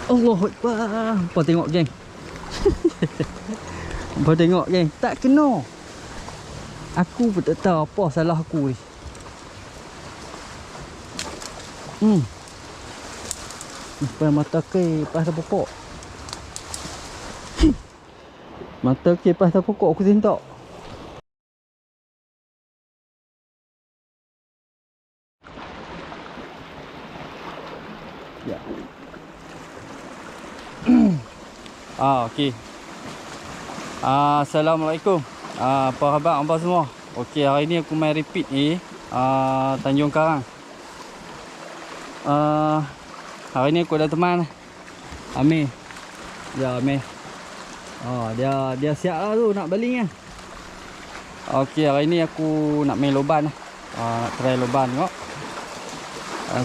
Allahu Akbar. Apa tengok geng. Apa tengok geng. Tak kena. Aku pun tak tahu apa salah aku ni. Sampai mata ke pas pokok. Mata ke pas pokok aku sentak. Ya. Okey. Assalamualaikum. Apa khabar hangpa semua? Okey, hari ni aku main repeat ni Tanjung Karang. Hari ni aku ada teman Amir. Ya, Amir. Dia siap lah tu nak baling kan. Okey, hari ni aku nak main loban lah. Nak try loban tengok.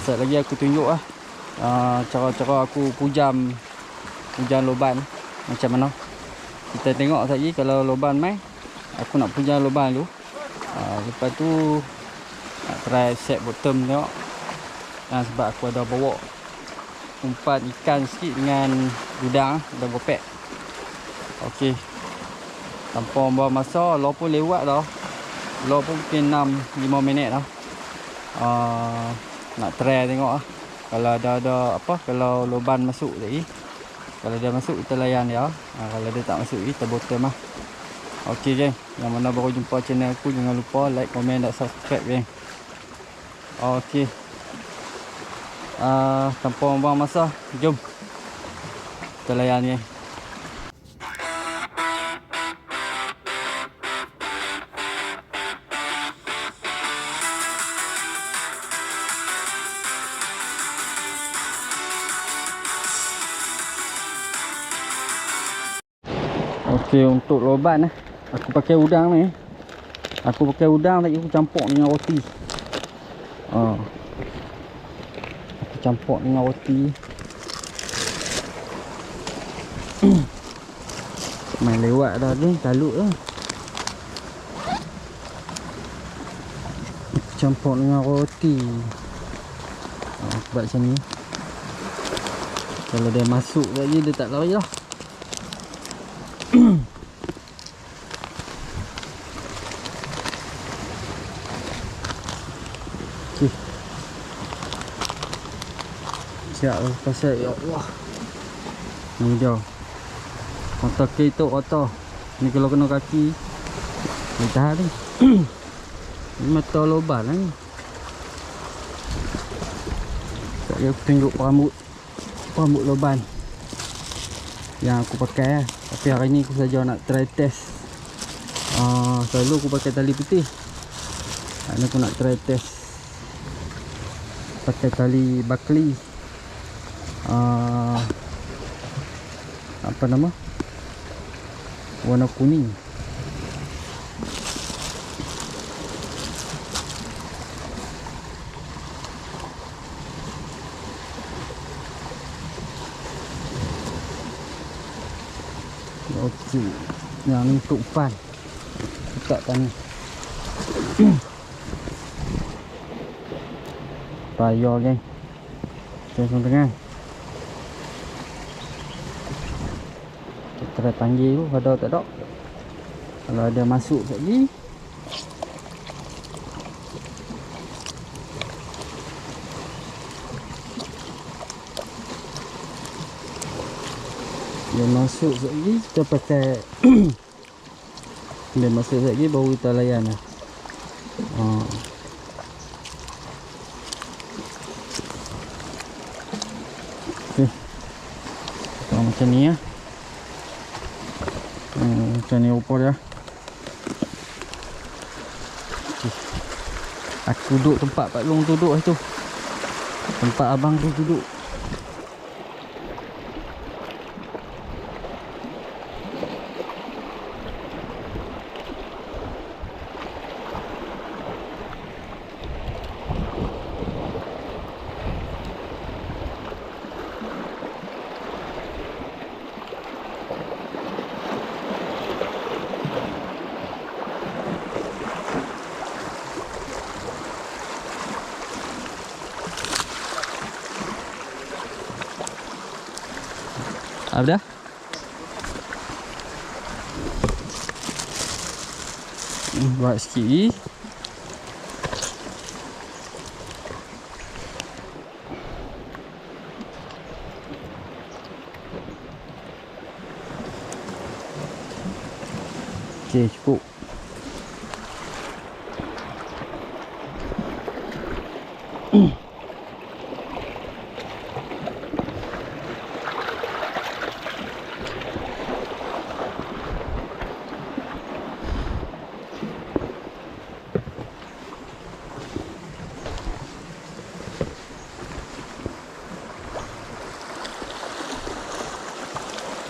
Sekejap lagi aku tunjuk lah cara-cara aku pujam loban macam mana. Kita tengok lagi kalau loban main. Aku nak pujam loban dulu. Lepas tu nak try set bottom tengok. Sebab aku ada bawa umpan ikan sikit dengan udang gopek. Okey. Tanpa buang masa, lo pun lewat dah. Lo pun mungkin 6-5 minit dah. Nak try tengok lah. Kalau ada apa, kalau loban masuk lagi. Kalau dia masuk kita layan dia. Kalau dia tak masuk kita bottom lah. Okey geng, yang mana baru jumpa channel aku, jangan lupa like, komen dan subscribe geng. Okey. Tanpa membuang masa, jom kita layan geng. Okey, untuk loban aku pakai udang ni. Aku pakai udang tadi aku campur dengan roti. Aku campur dengan roti. Main lewat dah ni, talut lah. Campur dengan roti. Buat macam ni. Kalau dia masuk lagi dia tak lari lah. Okay. Siap lah pasal ya Allah. Ni dia. Mata ke itu kotor. Ni kalau kena kaki ni tahan ni. Ni mata loban lah ni. Tak dia aku tunjuk rambut loban yang aku pakai. Tapi hari ni aku saja nak try test. Selalu aku pakai tali putih. Hari ni aku nak try test pakai tali Buckley. Apa nama? Warna kuning. Okey. Yang ni untuk umpan. Dekat tanah. Payah geng. Tengok tengah. Kita panggil dulu ada tak ada. Kalau ada masuk lagi. Dia masuk lagi kita pakai. Dia masuk lagi baru kita layan lah. Okey. Macam ni ya. Macam ni rupa dia. Okay. Aku duduk tempat Pak Long duduk situ. Tempat abang tu duduk. Apa dah? Buat sikit lagi. Okey, cukup.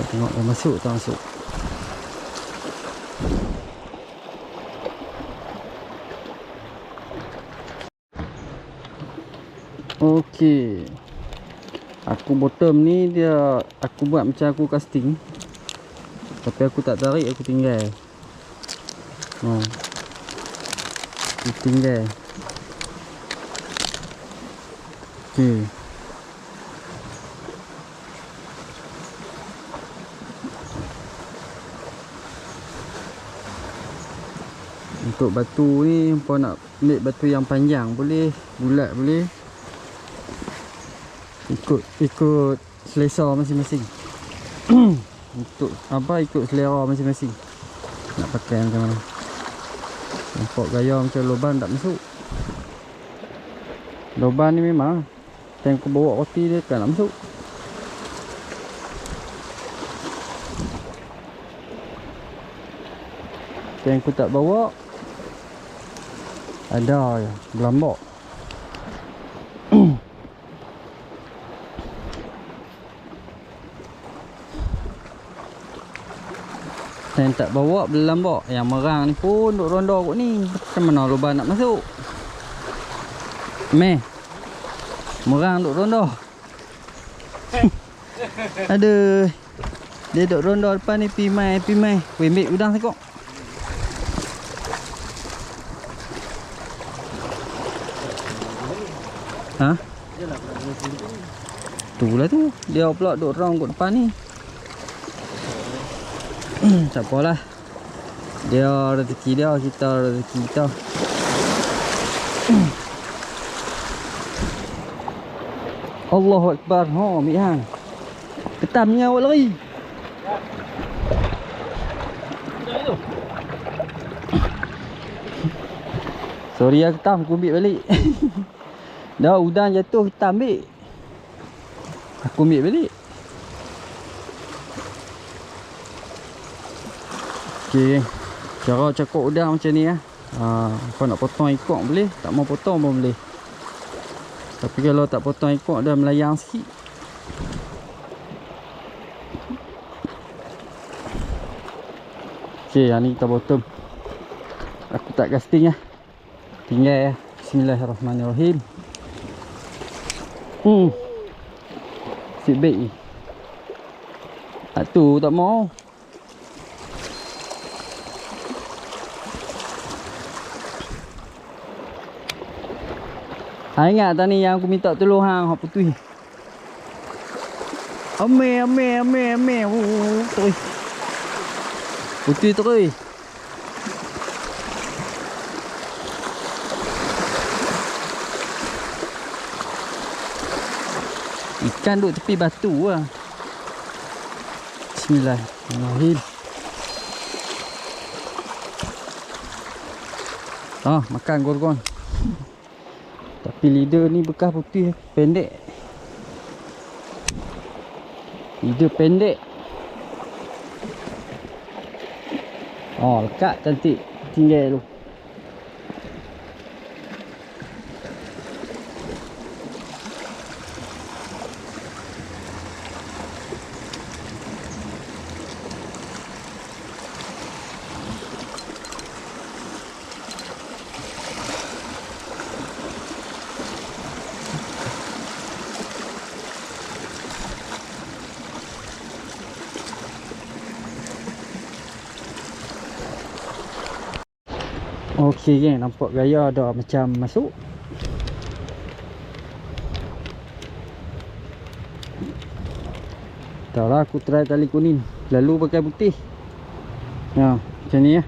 Tengok dah masuk tak masuk. Okey. Aku bottom ni dia aku buat macam aku casting. Tapi aku tak tarik, aku tinggal. Aku tinggal. Okey. Untuk batu ni, kau nak ambil batu yang panjang boleh, bulat boleh. Ikut selesa masing-masing. Untuk apa, ikut selera masing-masing. Nak pakai macam mana. Nampak gaya macam loban tak masuk. Loban ni memang time aku bawa roti dia kan nak masuk. Time aku tak bawa, ada je berlambak. Time tak bawa berlambak. Yang merang ni pun duk ronda kot ni. Macam mana lubang nak masuk? Meh, merang duk ronda. Aduh, dia duk ronda depan ni. Pi mai. Weh, ambil udang sekok. Ha? Itulah tu. Dia pula duk round kat depan ni. Tak apalah. Dia rezeki dia, kita rezeki kita. Allahu Akbar. Ambil hang. Ketamnya awak lari. Sorry lah ketam, aku ambil balik. Dah udang jatuh, kita ambil. Aku ambil balik. Okey, cara cakap udang macam ni lah. Kau nak potong ikut boleh, tak mau potong pun boleh. Tapi kalau tak potong ikut dah melayang sikit. Okey, yang ni kita bottom. Aku tak casting lah. Tinggal ya. Bismillahirrahmanirrahim. Sip baik ni. Tu tak mau. Ingat tadi yang aku minta tolong hang hak putih. Ame. Terus. Putih terus. Ikan duduk tepi batu lah. Bismillahirrahmanirrahim. Makan gorgon. Tapi lidah ni bekas putih, pendek. Lidah pendek. Lekat cantik. Tinggal tu. Okey geng, nampak gaya dah macam masuk. Tak lah, aku try tali kuning. Lalu pakai putih. Ya, macam ni ya.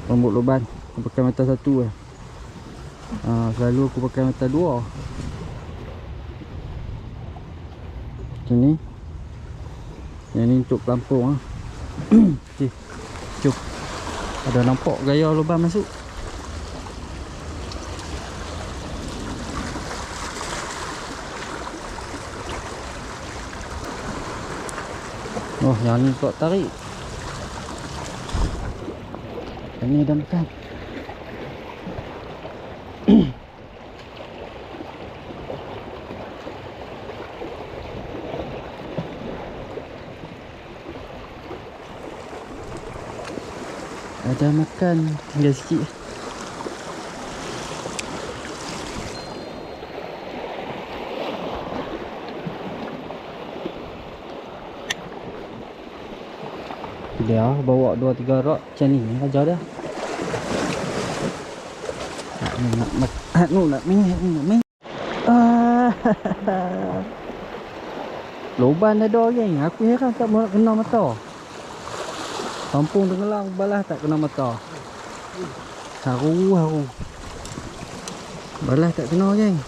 Rambut loban aku pakai mata satu lah. Selalu aku pakai mata dua. Macam ni. Yang ni untuk pelampung lah. Okay. Cuk. Ada nampak gaya loban masuk. Oh, yang ni kau tarik. Yang ni dah makan. Dah makan, tinggal sikit. Dia bawa 2-3 rak macam ni ajar dah. Nak main. Loban ada geng. Aku heran tak mau nak kena mata. Kampung tenggelam balas tak kena mata. Haru. Balas tak kena geng.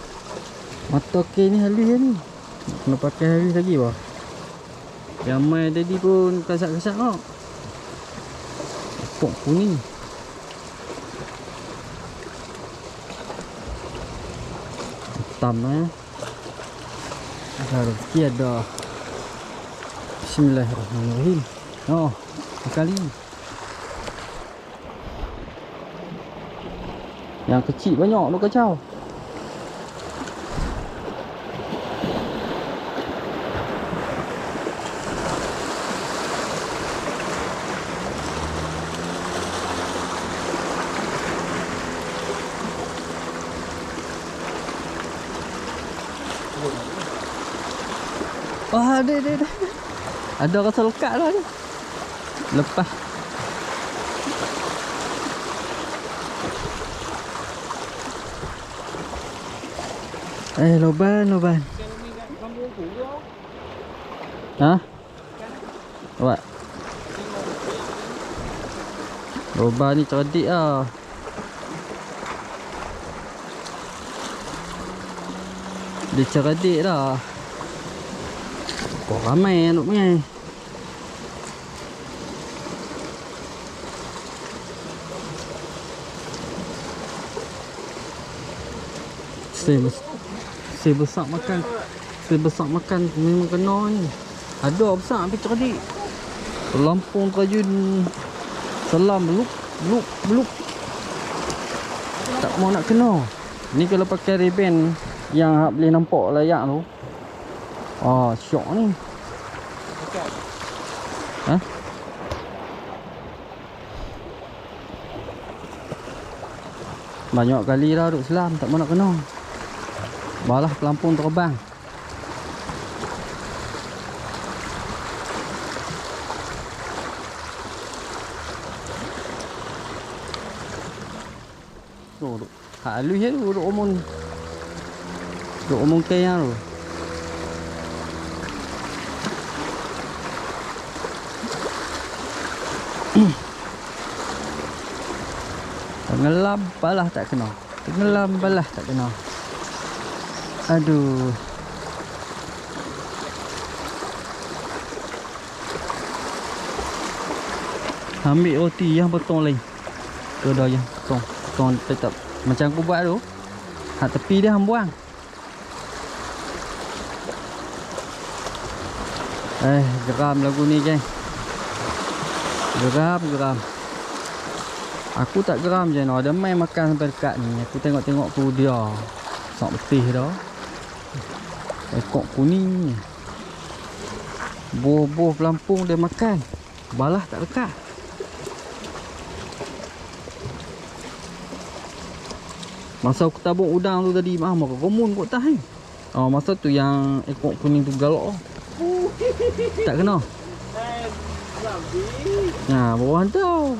Mata ke ni halus ni. Kena pakai halus lagi bah. Yang main tadi pun kasak-kasak tak. Pok kuning. Hitam ada rezeki ada. Bismillahirrahmanirrahim. Oh, sekali. Yang kecil banyak lu kacau. Wah, ada. Ada rasa lekat lah ni. Lepas. Loban. Hah? What? Loban ni cerdik lah. Dia cerdik lah. Kau ramai nak main. Saya besar makan memang kena ni. Ada besar tapi cerdik. Pelampung terjun selam beluk. Tak mau nak kena. Ni kalau pakai ribbon yang boleh nampak layak tu. Syok ni. Hah? Banyak kali dah duk selam, tak mau nak kena. Balah pelampung terbang. Tu duk. Halus je tu duk omong. Duk omong kaya tu. Tenggelam balah tak kena. Aduh. Ambil roti yang potong lain. Tu dah yang potong tetap macam aku buat tu. Hak tepi dia hang buang. Geram lagu ni geng. Geram. Aku tak geram je no. Ada main makan sampai dekat ni. Aku tengok tu dia. Sok betih dah. Ekor kuning. Buah-buah pelampung dia makan. Balah tak dekat. Masa aku tabung udang tu tadi, maka komun kot tahan. Masa tu yang ekor kuning tu galak. Tak kena. Bawah tau.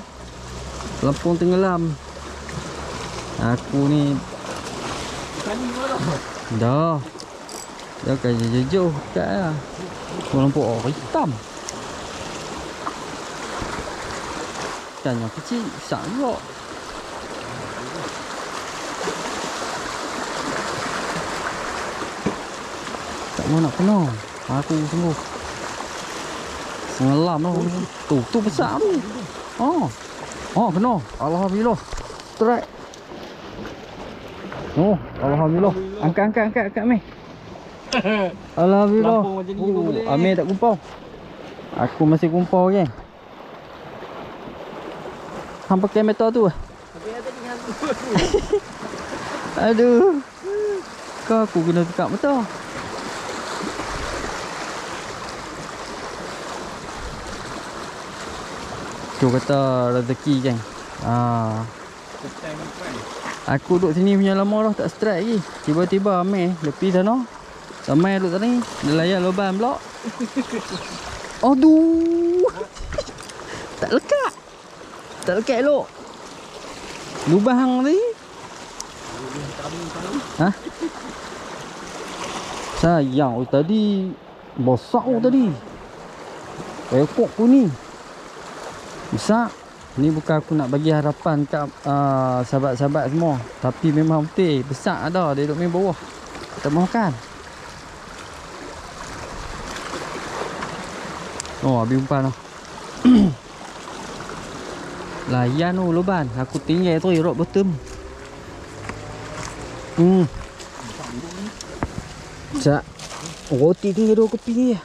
Pelampung tenggelam. Aku ni dah. Dia akan jauh kat lah. Lampu orang hitam. Ikan yang kecil, besar juga. Tak mau nak kena. Aku sungguh sengelam lah. Tu besar tu. Oh kena. Alhamdulillah. Strike. Oh, alhamdulillah. Angkat Amir. Alhamdulillah. Amir tak kumpau. Aku masih kumpau kan. Hang pakai metal tu. Aduh. Kau aku kena tekak metal. Tu kata rezeki kan. Aku duduk sini punya lama dah tak strike lagi. Tiba-tiba Amir lepi sana. Samai duduk tadi. Dia layan lubang pula. Aduh. Tak lekat. Tak lekat elok. Lubang hang tadi. Ha? Sayang tadi. Besar tadi. Ekor aku ni. Besar. Ni bukan aku nak bagi harapan kat sahabat-sahabat semua. Tapi memang betul. Besar dah. Dia duduk main bawah. Tak mahu makan. Oh, habis umpan dah. Layan tu lubang. Aku tinggal tu rock bottom. Sekejap. Roti tinggal 2 kopi ni.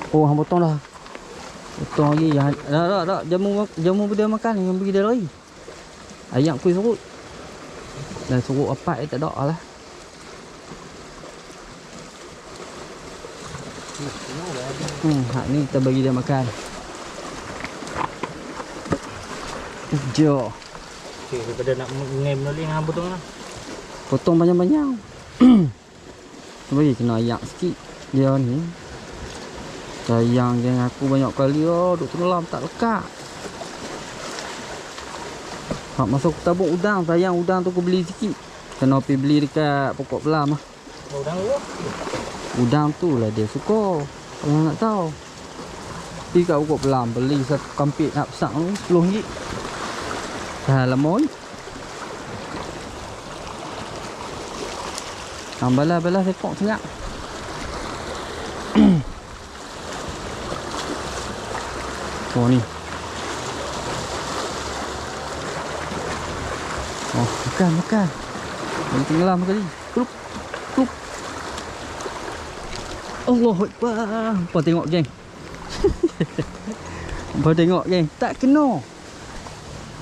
Oh, hang potong dah. Potong lagi. Tak. Jamu dia makan yang bagi dia lagi. Ayam kuih surut. Dan surut apat tak ada lah. Hak ni kita bagi dia makan. Jom. Okey, daripada nak ngem lagi hang potong lah. Potong banyak-banyak. Bagi kena ayak sikit. Dia ni. Sayang geng aku banyak kali duk tenggelam tak lekat. Hak masuk tabung udang, sayang udang tu aku beli sikit. Kena pergi beli dekat pokok pelam lah. Udang tu. Udang tu lah dia suka. Kalau nak tahu. Pergi kat pokok pelam beli satu kampit nak besar tu RM10. Dah lama ni. Balas-balas ekor senyap. Oh ni. Oh, makan. Yang tenggelam kali. Klup. Allahu Akbar. Apa tengok geng. Apa tengok geng. Tak kena.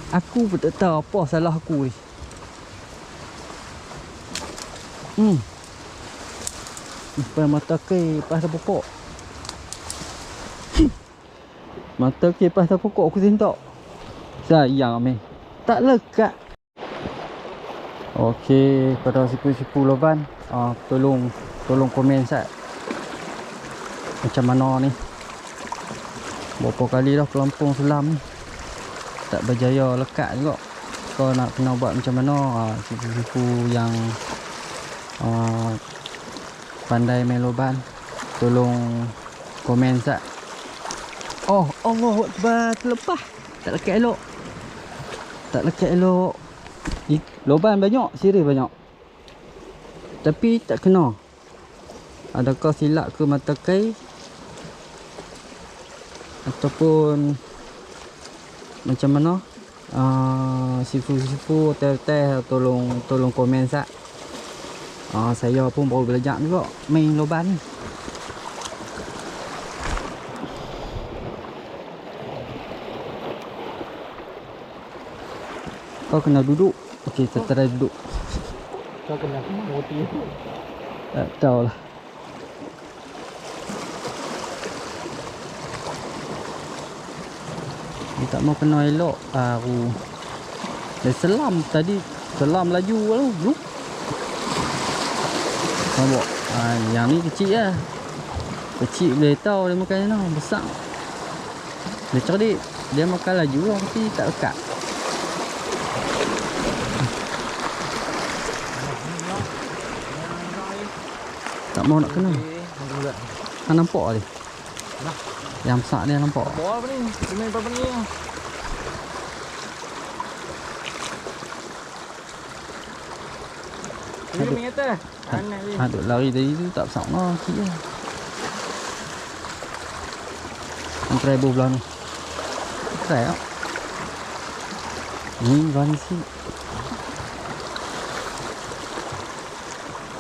Aku pun tak tahu apa salah aku ni. Lepas mata ke pas pokok. Mata ke pas pokok aku sentak. Sayang Amir. Tak lekat. Okey, pada sipu-sipu loban, tolong komen sat. Macam mana ni? Berapa kali dah pelampung selam ni. Tak berjaya lekat juga. Kau nak kena buat macam mana? Sipu-sipu yang pandai main loban, tolong komen sat. Oh, Allahu Akbar, terlepas. Tak lekat elok. Loban banyak, sirih banyak. Tapi tak kena. Adakah silap ke mata kai? Ataupun macam mana? Sifu-sifu teh tolong komen sat. Saya pun baru belajar juga main loban ni. Kau kena duduk. Okey, kita try duduk. Kau kena moti tu. Tak tahu lah. Dia tak mau kena elok. Dia selam tadi. Selam laju tu. Nampak? Yang ni kecil lah. Kecil boleh tahu dia makan mana. Besar. Dia cerdik. Dia makan laju lah tapi tak lekat. Tak mau nak kena. Enggak. Kan nampak ni. Nah. Yang besar ni nampak. Bawa apa ni? Cuma apa ni? Ini Aduh. mengata. Anak ni. Duk lari tadi tu tak besar lah. Sikit je. Yang try belah ni. Try tak? Ni belah ni sikit.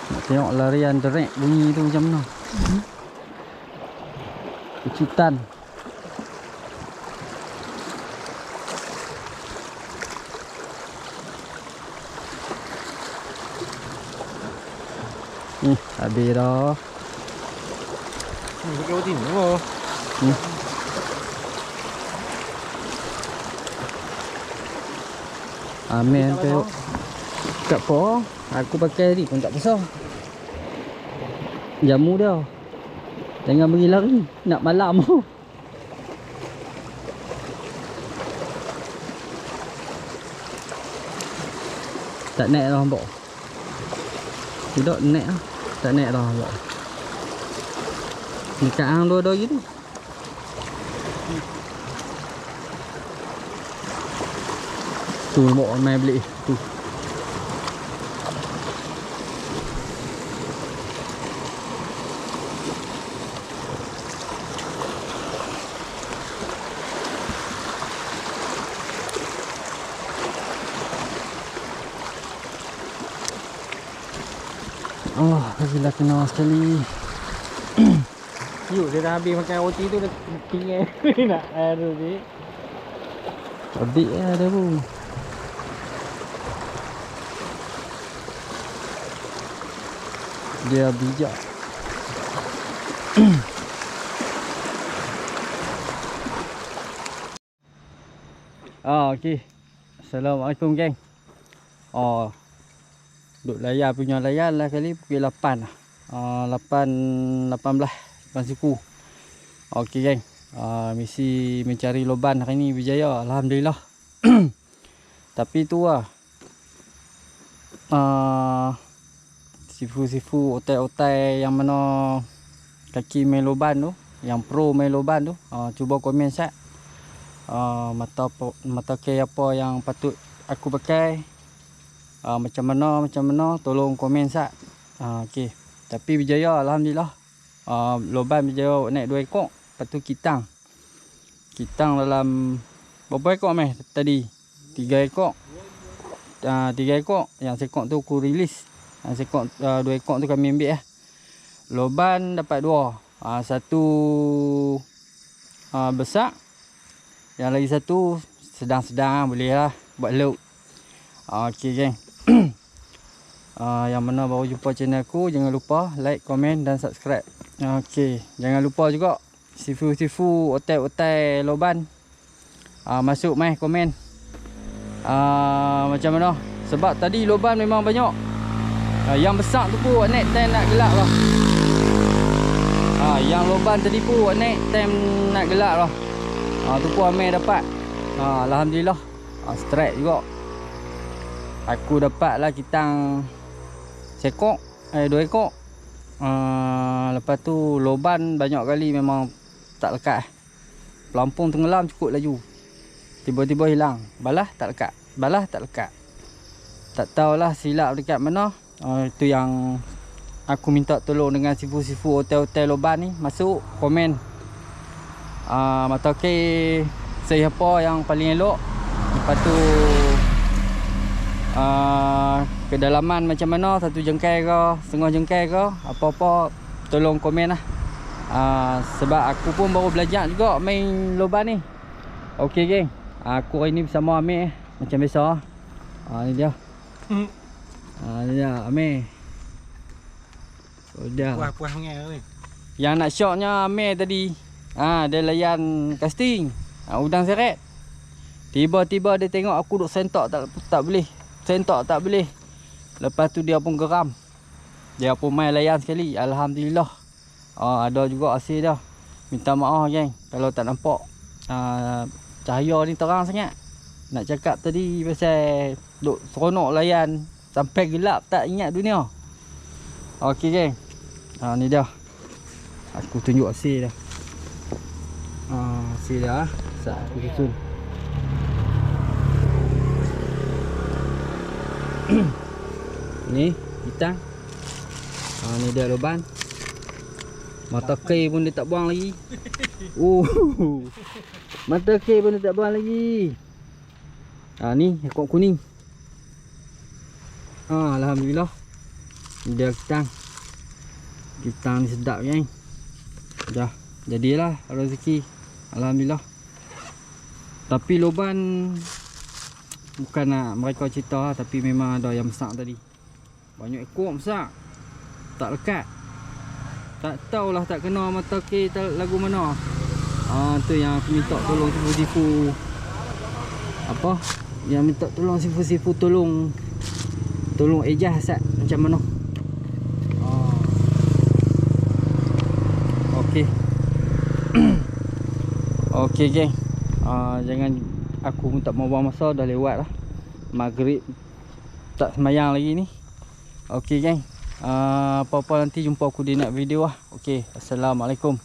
Nak tengok larian derek bunyi tu macam mana. Kecutan. Ni habis dah. Ni pakai otin tu. Amin tengok. Tak apa. Aku pakai ni pun tak besar. Jamu dia. Jangan pergi lari. Nak malam. Tak naik dah hambak. Tidak naik lah. Tak naik dah hambak. Dekat hang dua-dua gitu. Tu mak main beli tu. Oh, gila kena sekali. Yuk, dia dah habis makan roti tu dah tinggal nak aduh ni. Habis lah dia pun. Dia bijak. Okey. Assalamualaikum geng. Duk layar punya layar lah kali pukul 8 lah. 8 suku. Okey geng. Misi mencari loban hari ni berjaya, alhamdulillah. Tapi tu lah. Sifu-sifu otai-otai yang mana kaki main loban tu, yang pro main loban tu, cuba komen sat. Mata key apa yang patut aku pakai. Macam mana tolong komen sat. Okey. Tapi berjaya, alhamdulillah. Loban berjaya naik 2 ekor. Lepas tu kitang dalam berapa ekor meh tadi? 3 ekor. 3 ekor. Yang sekok tu aku release. Yang sekok 2 ekor tu kami ambil lah. Loban dapat 2. Satu besar. Yang lagi satu sedang-sedang boleh lah buat lauk. Okey geng. Yang mana baru jumpa channel aku, jangan lupa like, komen dan subscribe. Okey, jangan lupa juga sifu-sifu otai-otai loban, masuk mai komen macam mana. Sebab tadi loban memang banyak. Yang besar tu pun naik time nak gelap lah. Yang loban tadi pun naik time nak gelap lah. Tu pun Amir dapat. Alhamdulillah. Strike juga. Aku dapat lah kitang sekok, 2 ekor. Lepas tu loban banyak kali memang tak lekat. Pelampung tenggelam cukup laju. Tiba-tiba hilang. Balah tak lekat. Balah tak lekat. Tak tahulah silap dekat mana. Itu yang aku minta tolong dengan sifu-sifu hotel-hotel loban ni. Masuk komen. Mata okey siapa yang paling elok. Lepas tu kedalaman macam mana, 1 jengkai ke, setengah jengkai ke, apa-apa tolong komen lah. Sebab aku pun baru belajar juga main loban ni. Okey geng, aku hari ni bersama Amir macam biasa. Ni dia. Ni dia Amir. Udah. Puas mengai ni. Yang nak shotnya Amir tadi. Dia layan casting. Udang seret. Tiba-tiba dia tengok aku duk sentak tak boleh. Sentak tak boleh. Lepas tu dia pun geram. Dia pun main layan sekali. Alhamdulillah. Ada juga hasil dah. Minta maaf geng kalau tak nampak. Cahaya ni terang sangat. Nak cakap tadi pasal duk seronok layan sampai gelap tak ingat dunia. Okey geng. Ni dia. Aku tunjuk hasil dah. Hasil dah. Sat aku susun. Ni hitang. Ni dia lubang. Mata key pun dia tak buang lagi. Mata key pun dia tak buang lagi. Ni ekor kuning. Alhamdulillah. Dia hitang. Hitang ni sedap kan. Dah jadilah rezeki. Alhamdulillah. Tapi loban bukan nak mereka cerita, tapi memang ada yang besar tadi. Banyak ekor besar. Tak lekat. Tak tahulah tak kena mata key lagu mana. Tu yang aku minta tolong sifu-sifu. Apa? Yang minta tolong sifu-sifu tolong ejah Sat macam mana. Okey. Okey geng. Jangan, aku pun tak mau buang masa, dah lewat lah maghrib, tak semayang lagi ni. Okey geng. Apa-apa nanti jumpa aku di next video lah. Okey, assalamualaikum.